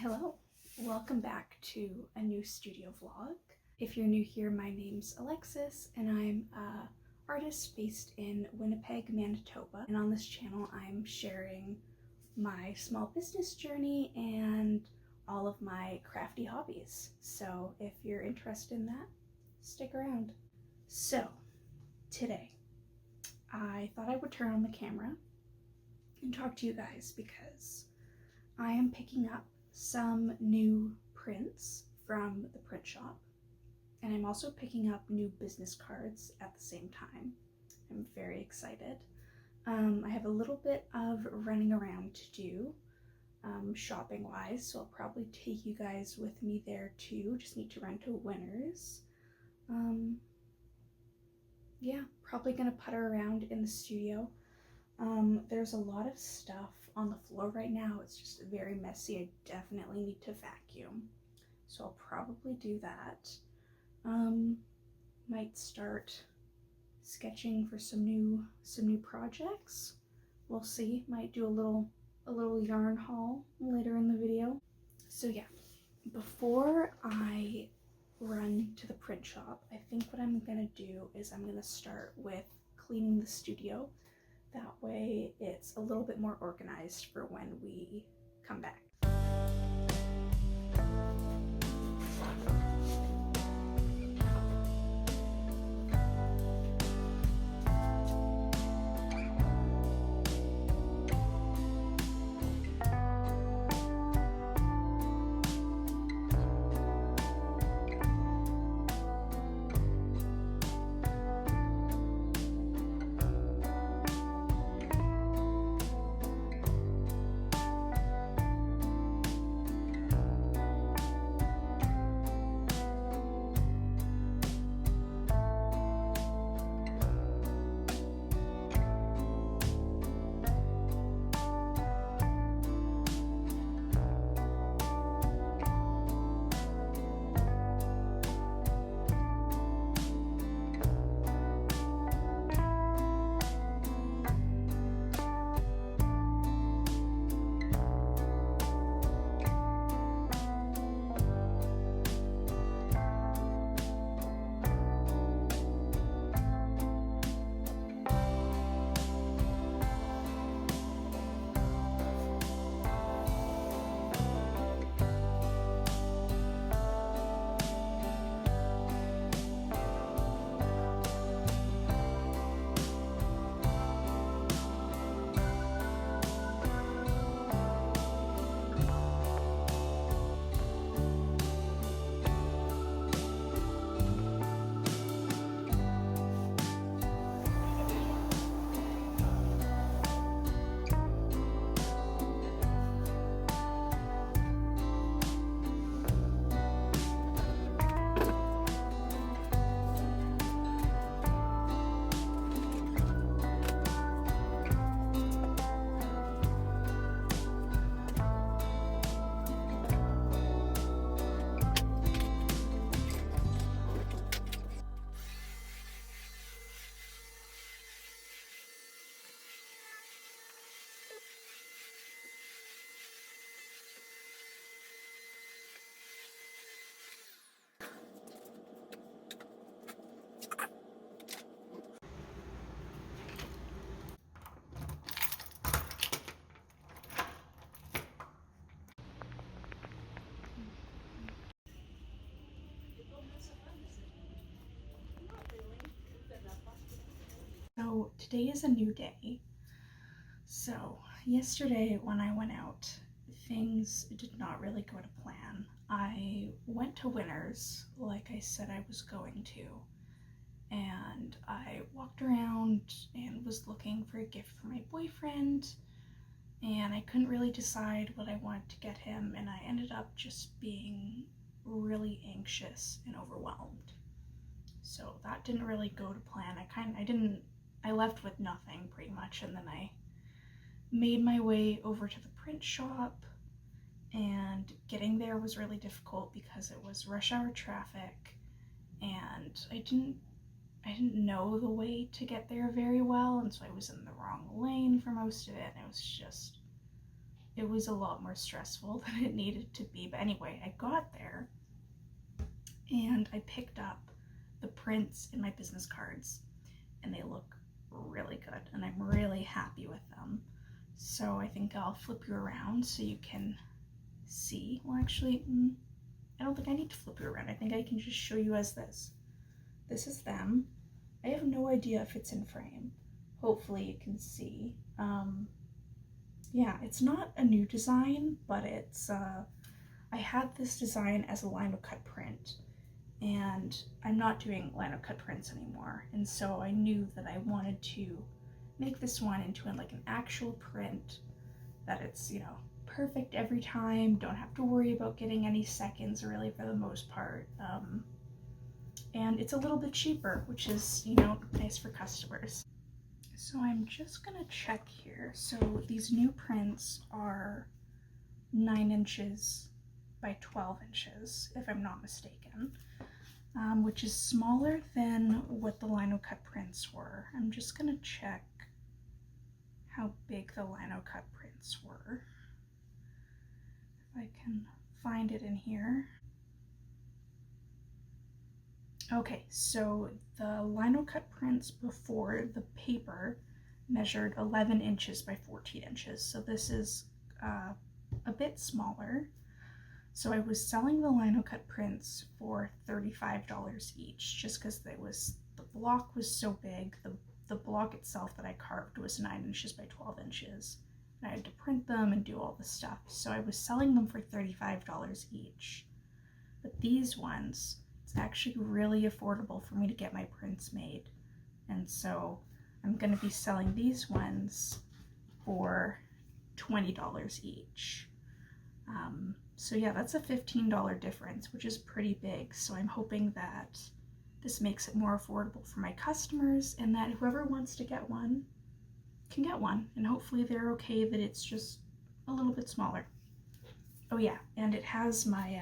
Hello, welcome back to a new studio vlog. If you're new here, my name's Alexis and I'm an artist based in Winnipeg, Manitoba. And on this channel, I'm sharing my small business journey and all of my crafty hobbies. So if you're interested in that, stick around. So today, I thought I would turn on the camera and talk to you guys because I am picking up some new prints from the print shop, and I'm also picking up new business cards at the same time. I'm very excited. I have a little bit of running around to do shopping wise, so I'll probably take you guys with me there too. Just need to run to Winners. Yeah, probably gonna putter around in the studio. There's a lot of stuff on the floor right now. It's just very messy. I definitely need to vacuum. So I'll probably do that. Might start sketching for some new projects. We'll see. Might do a little yarn haul later in the video. So yeah, before I run to the print shop, I think what I'm gonna do is I'm gonna start with cleaning the studio. That way it's a little bit more organized for when we come back. So today is a new day. So yesterday when I went out, things did not really go to plan. I went to Winners like I said I was going to, and I walked around and was looking for a gift for my boyfriend, and I couldn't really decide what I wanted to get him, and I ended up just being really anxious and overwhelmed. So that didn't really go to plan. I left with nothing pretty much, and then I made my way over to the print shop, and getting there was really difficult because it was rush hour traffic, and I didn't know the way to get there very well, and so I was in the wrong lane for most of it, and it was a lot more stressful than it needed to be. But anyway, I got there and I picked up the prints in my business cards, and they look really good, and I'm really happy with them. So I think I'll flip you around so you can see. Well, actually, I don't think I need to flip you around. I think I can just show you as this. This is them. I have no idea if it's in frame. Hopefully you can see. Yeah, it's not a new design, but it's, I had this design as a lino cut print, and I'm not doing lino cut prints anymore. And so I knew that I wanted to make this one into like an actual print, that it's, you know, perfect every time, don't have to worry about getting any seconds really for the most part. And it's a little bit cheaper, which is, you know, nice for customers. So I'm just gonna check here. So these new prints are 9 inches by 12 inches, if I'm not mistaken, which is smaller than what the lino cut prints were. I'm just gonna check how big the lino cut prints were. If I can find it in here. Okay, so the lino cut prints before the paper measured 11 inches by 14 inches. So this is a bit smaller. So I was selling the lino cut prints for $35 each, just because the block was so big. The block itself that I carved was 9 inches by 12 inches. And I had to print them and do all the stuff. So I was selling them for $35 each. But these ones, it's actually really affordable for me to get my prints made. And so I'm going to be selling these ones for $20 each. So yeah, that's a $15 difference, which is pretty big. So I'm hoping that this makes it more affordable for my customers, and that whoever wants to get one can get one. And hopefully they're okay that it's just a little bit smaller. Oh yeah, and it has my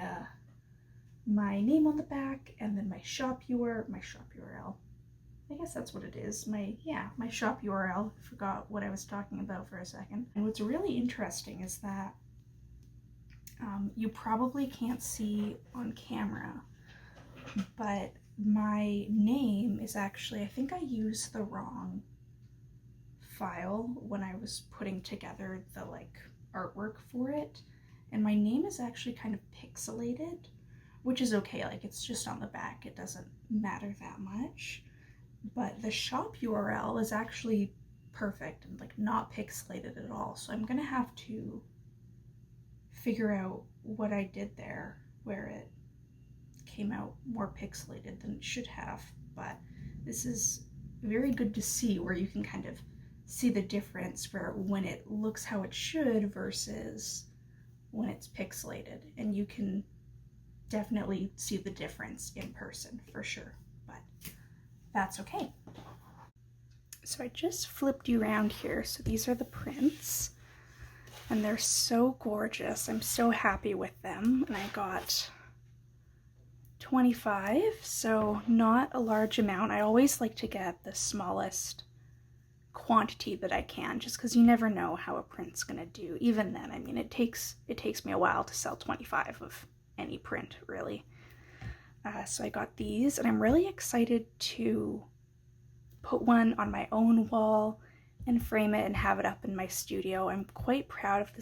my name on the back, and then my shop URL. I guess that's what it is. My shop URL. I forgot what I was talking about for a second. And what's really interesting is that you probably can't see on camera, but my name is actually, I think I used the wrong file when I was putting together the like artwork for it, and my name is actually kind of pixelated, which is okay, like it's just on the back, it doesn't matter that much. But the shop URL is actually perfect and like not pixelated at all. So I'm gonna have to figure out what I did there where it came out more pixelated than it should have. But this is very good to see, where you can kind of see the difference where when it looks how it should versus when it's pixelated. And you can definitely see the difference in person for sure, but that's okay. So I just flipped you around here. So these are the prints, and they're so gorgeous. I'm so happy with them. And I got 25, so not a large amount. I always like to get the smallest quantity that I can, just because you never know how a print's gonna do. Even then, I mean, it takes me a while to sell 25 of any print, really. So I got these, and I'm really excited to put one on my own wall and frame it and have it up in my studio. I'm quite proud of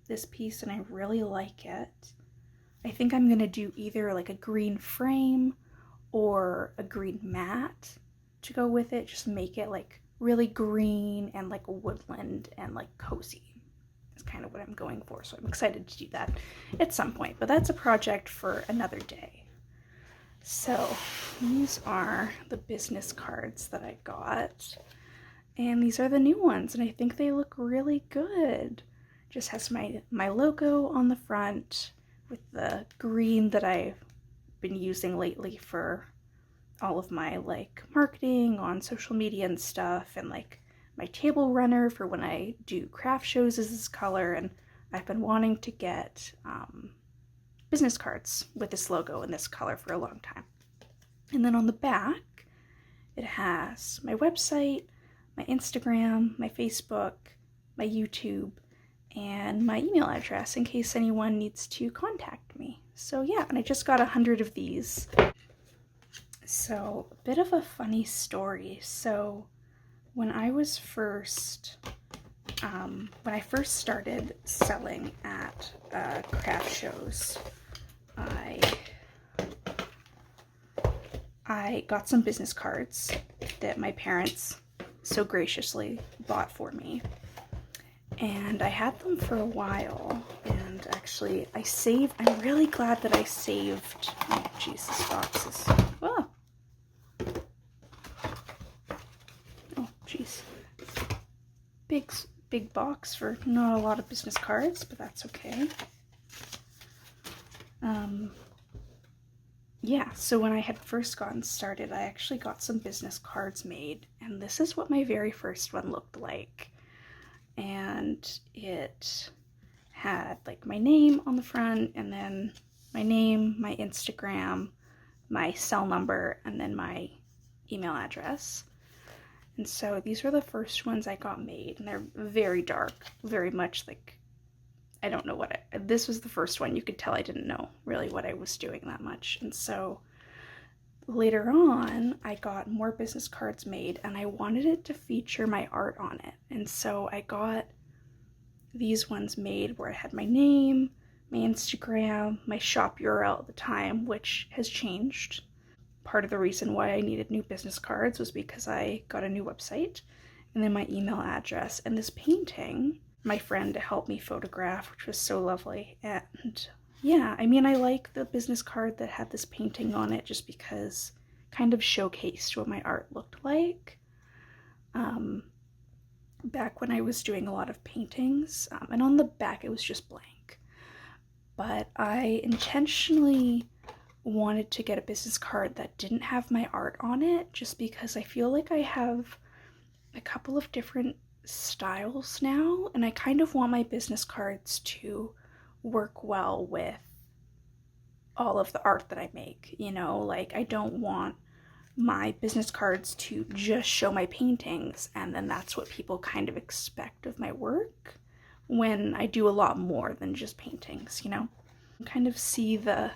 this piece, and I really like it. I think I'm gonna do either like a green frame or a green mat to go with it. Just make it like really green and like woodland and like cozy is kind of what I'm going for. So I'm excited to do that at some point, but that's a project for another day. So these are the business cards that I got, and these are the new ones, and I think they look really good. Just has my logo on the front with the green that I've been using lately for all of my like marketing on social media and stuff, and like my table runner for when I do craft shows is this color, and I've been wanting to get business cards with this logo in this color for a long time. And then on the back, it has my website, my Instagram, my Facebook, my YouTube, and my email address in case anyone needs to contact me. So yeah, and I just got 100 of these. So a bit of a funny story. So when I first started selling at craft shows, I got some business cards that my parents so graciously bought for me. And I had them for a while, and actually I'm really glad that I saved, oh Jesus, boxes. Oh, oh jeez. Big box for not a lot of business cards, but that's okay. Yeah, so when I had first gotten started, I actually got some business cards made, and this is what my very first one looked like. And it had like my name on the front, and then my name, my Instagram, my cell number, and then my email address. And so these were the first ones I got made, and they're very dark, very much like, I don't know this was the first one. You could tell I didn't know really what I was doing that much. And so later on, I got more business cards made, and I wanted it to feature my art on it. And so I got these ones made where I had my name, my Instagram, my shop URL at the time, which has changed. Part of the reason why I needed new business cards was because I got a new website, and then my email address, and this painting my friend helped me photograph, which was so lovely. And yeah, I mean, I like the business card that had this painting on it just because it kind of showcased what my art looked like. Back when I was doing a lot of paintings, and on the back it was just blank. But I intentionally wanted to get a business card that didn't have my art on it, just because I feel like I have a couple of different styles now, and I kind of want my business cards to work well with all of the art that I make, you know? Like, I don't want my business cards to just show my paintings and then that's what people kind of expect of my work, when I do a lot more than just paintings, you know? Kind of see the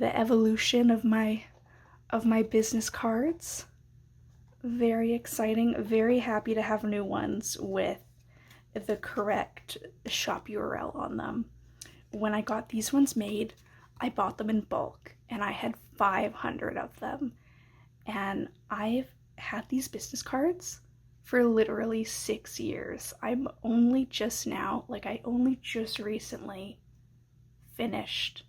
evolution of my business cards. Very exciting, very happy to have new ones with the correct shop URL on them. When I got these ones made, I bought them in bulk, and I had 500 of them. And I've had these business cards for literally 6 years. I'm only just now, like I only just recently finished,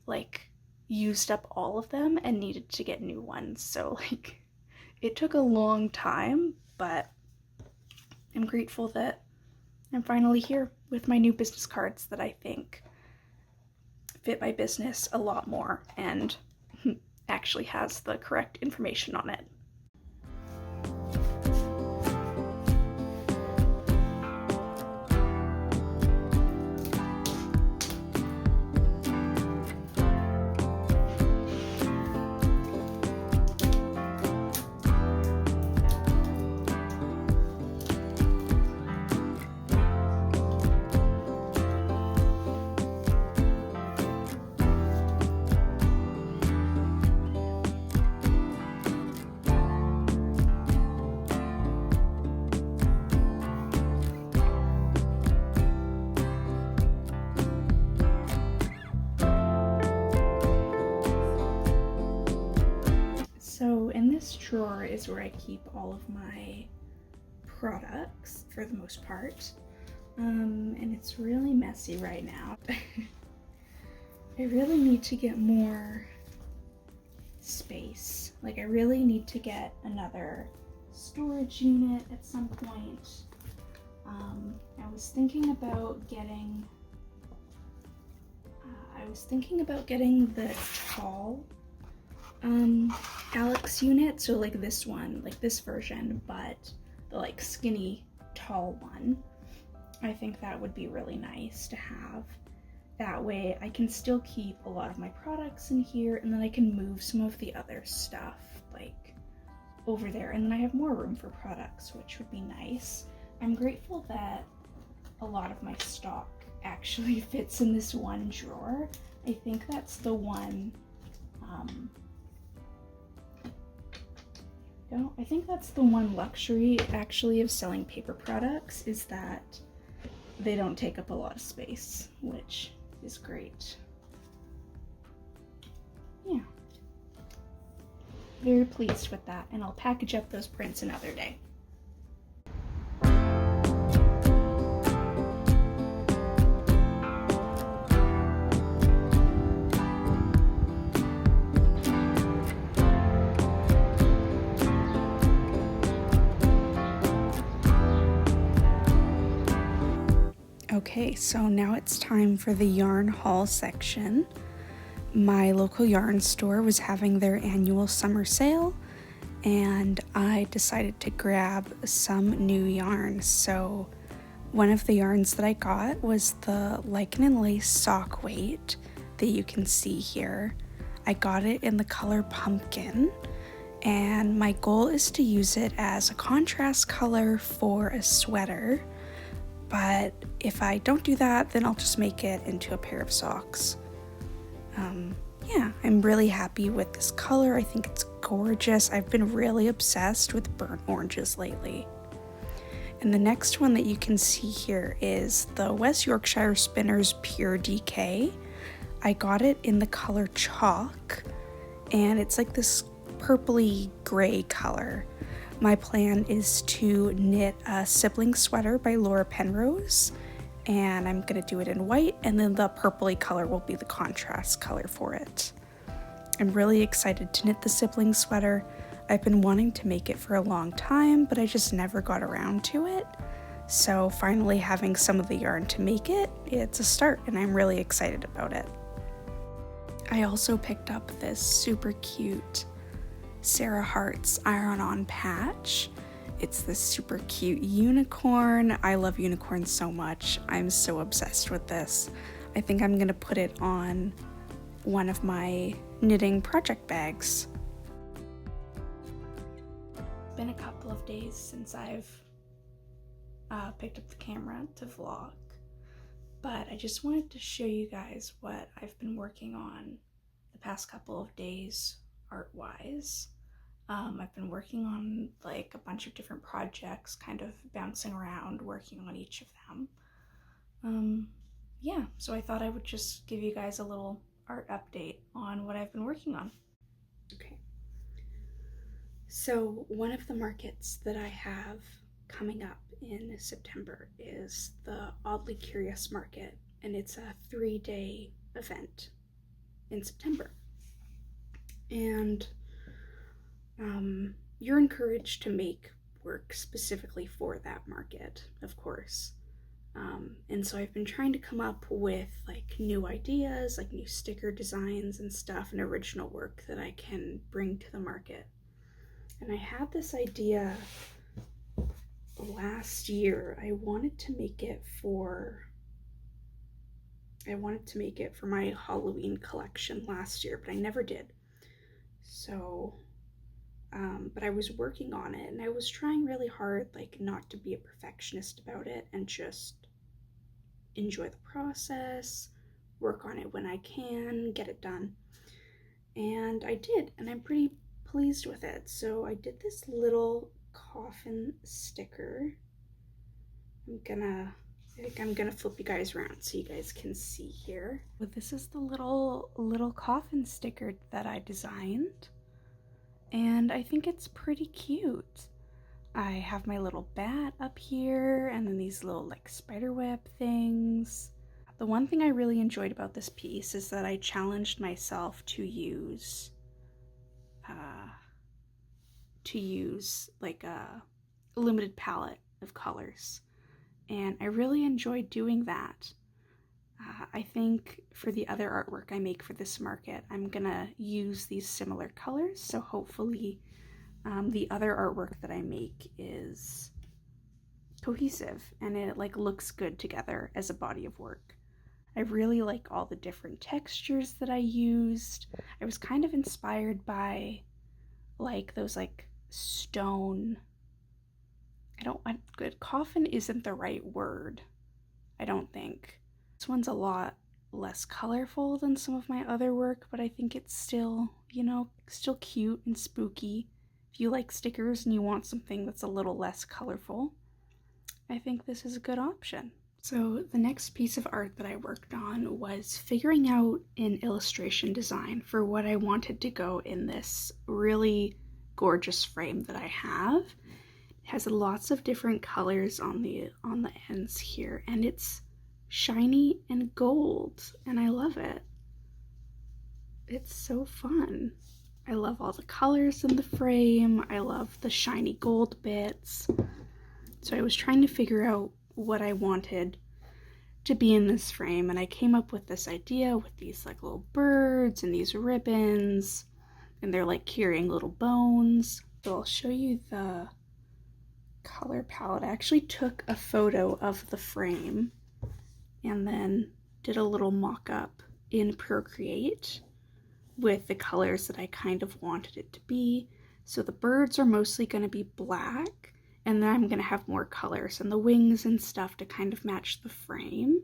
like used up all of them and needed to get new ones. So like, it took a long time, but I'm grateful that I'm finally here with my new business cards that I think fit my business a lot more and actually has the correct information on it. So in this drawer is where I keep all of my products for the most part. And it's really messy right now. I really need to get more space. Like I really need to get another storage unit at some point. I was thinking about getting the tall Alex unit, so like this one, like this version, but the like skinny tall one. I think that would be really nice to have. That way I can still keep a lot of my products in here, and then I can move some of the other stuff like over there, and then I have more room for products, which would be nice. I'm grateful that a lot of my stock actually fits in this one drawer. I think that's the one, I think that's the one luxury actually of selling paper products, is that they don't take up a lot of space, which is great. Yeah. Very pleased with that, and I'll package up those prints another day. Okay, so now it's time for the yarn haul section. My local yarn store was having their annual summer sale, and I decided to grab some new yarns. So one of the yarns that I got was the Lichen and Lace sock weight that you can see here. I got it in the color pumpkin, and my goal is to use it as a contrast color for a sweater. But if I don't do that, then I'll just make it into a pair of socks. Yeah, I'm really happy with this color. I think it's gorgeous. I've been really obsessed with burnt oranges lately. And the next one that you can see here is the West Yorkshire Spinners Pure DK. I got it in the color chalk, and it's like this purpley gray color. My plan is to knit a sibling sweater by Laura Penrose, and I'm gonna do it in white, and then the purpley color will be the contrast color for it. I'm really excited to knit the sibling sweater. I've been wanting to make it for a long time, but I just never got around to it. So finally having some of the yarn to make it, it's a start, and I'm really excited about it. I also picked up this super cute Sarah Hart's iron-on patch. It's this super cute unicorn. I love unicorns so much. I'm so obsessed with this. I think I'm gonna put it on one of my knitting project bags. It's been a couple of days since I've picked up the camera to vlog, but I just wanted to show you guys what I've been working on the past couple of days art-wise. I've been working on like a bunch of different projects, kind of bouncing around, working on each of them. Yeah, so I thought I would just give you guys a little art update on what I've been working on. Okay, so one of the markets that I have coming up in September is the Oddly Curious Market, and it's a 3-day event in September. And you're encouraged to make work specifically for that market, of course. And so I've been trying to come up with like new ideas, like new sticker designs and stuff, and original work that I can bring to the market. And I had this idea last year. I wanted to make it for my Halloween collection last year, but I never did. So but I was working on it, and I was trying really hard, like, not to be a perfectionist about it and just enjoy the process, work on it when I can, get it done. And I did, and I'm pretty pleased with it. So I did this little coffin sticker. I'm gonna flip you guys around so you guys can see here. But this is the little coffin sticker that I designed, and I think it's pretty cute. I have my little bat up here, and then these little like spider web things. The one thing I really enjoyed about this piece is that I challenged myself to use like a limited palette of colors, and I really enjoyed doing that. I think for the other artwork I make for this market, I'm gonna use these similar colors, so hopefully the other artwork that I make is cohesive and it like looks good together as a body of work. I really like all the different textures that I used. I was kind of inspired by like those like stone, good coffin isn't the right word, I don't think. This one's a lot less colorful than some of my other work, but I think it's still, still cute and spooky. If you like stickers and you want something that's a little less colorful, I think this is a good option. So the next piece of art that I worked on was figuring out an illustration design for what I wanted to go in this really gorgeous frame that I have. It has lots of different colors on the ends here, and it's shiny and gold, and I love it. It's so fun. I love all the colors in the frame. I love the shiny gold bits. So I was trying to figure out what I wanted to be in this frame, and I came up with this idea with these like little birds and these ribbons, and they're like carrying little bones. So I'll show you the color palette. I actually took a photo of the frame and then did a little mock-up in Procreate with the colors that I kind of wanted it to be. So the birds are mostly going to be black, and then I'm going to have more colors and the wings and stuff to kind of match the frame.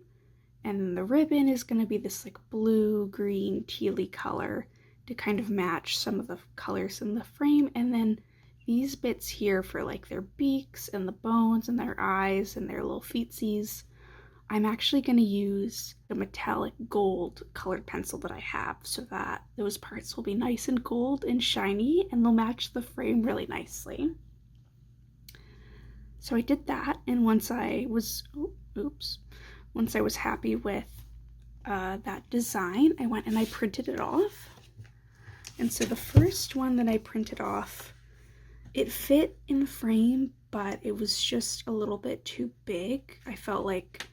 And then the ribbon is going to be this like blue, green, tealy color to kind of match some of the colors in the frame. And then these bits here for like their beaks and the bones and their eyes and their little feetsies, I'm actually going to use the metallic gold colored pencil that I have so that those parts will be nice and gold and shiny, and they'll match the frame really nicely. So I did that, and once I was happy with that design, I went and I printed it off. And so the first one that I printed off, it fit in frame, but it was just a little bit too big. I felt like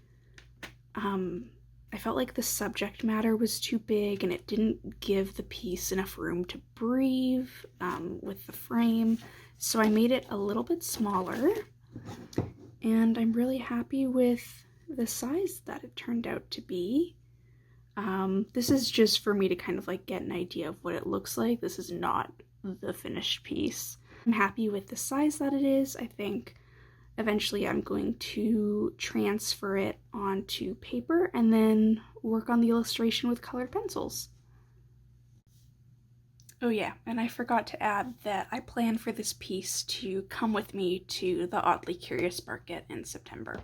the subject matter was too big, and it didn't give the piece enough room to breathe with the frame. So I made it a little bit smaller, and I'm really happy with the size that it turned out to be. This is just for me to kind of like get an idea of what it looks like. This is not the finished piece. I'm happy with the size that it is. I think eventually I'm going to transfer it onto paper and then work on the illustration with colored pencils. Oh yeah, and I forgot to add that I plan for this piece to come with me to the Oddly Curious Market in September.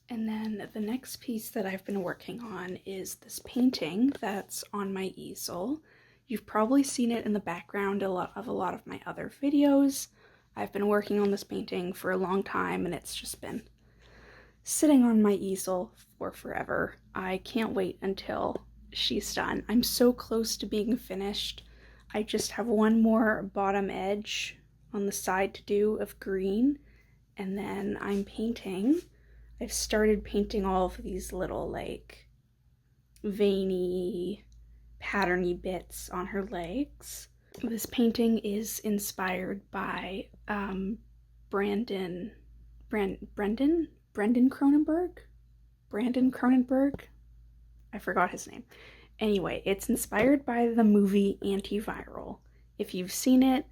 And then the next piece that I've been working on is this painting that's on my easel. You've probably seen it in the background of a lot of my other videos. I've been working on this painting for a long time, and it's just been sitting on my easel for forever. I can't wait until she's done. I'm so close to being finished. I just have one more bottom edge on the side to do of green, and then I'm painting. I've started painting all of these little like veiny, patterny bits on her legs. This painting is inspired by Brendan Cronenberg. I forgot his name. Anyway, it's inspired by the movie Antiviral. If you've seen it,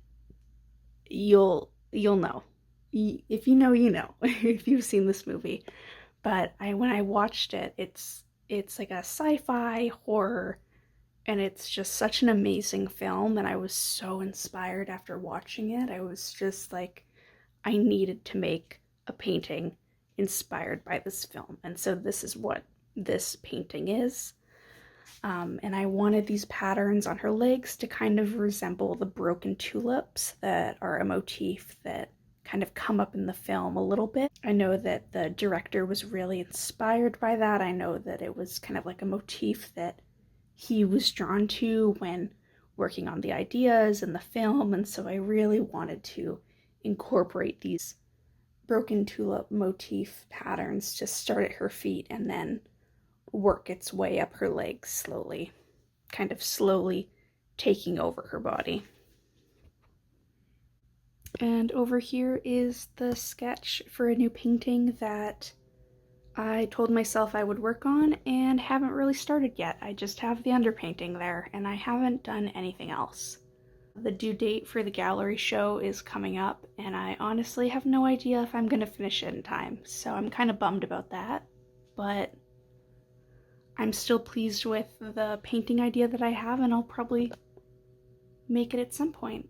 you'll know. If you know, you know. If you've seen this movie. But when I watched it, it's like a sci-fi horror, and it's just such an amazing film, and I was so inspired after watching it. I was just like, I needed to make a painting inspired by this film, and so this is what this painting is. And I wanted these patterns on her legs to kind of resemble the broken tulips that are a motif that kind of come up in the film a little bit. I know that the director was really inspired by that. I know that it was kind of like a motif that he was drawn to when working on the ideas in the film, and so I really wanted to incorporate these broken tulip motif patterns to start at her feet and then work its way up her legs slowly, kind of slowly taking over her body. And over here is the sketch for a new painting that I told myself I would work on and haven't really started yet. I just have the underpainting there, and I haven't done anything else. The due date for the gallery show is coming up, and I honestly have no idea if I'm gonna finish it in time, so I'm kind of bummed about that, but I'm still pleased with the painting idea that I have, and I'll probably make it at some point.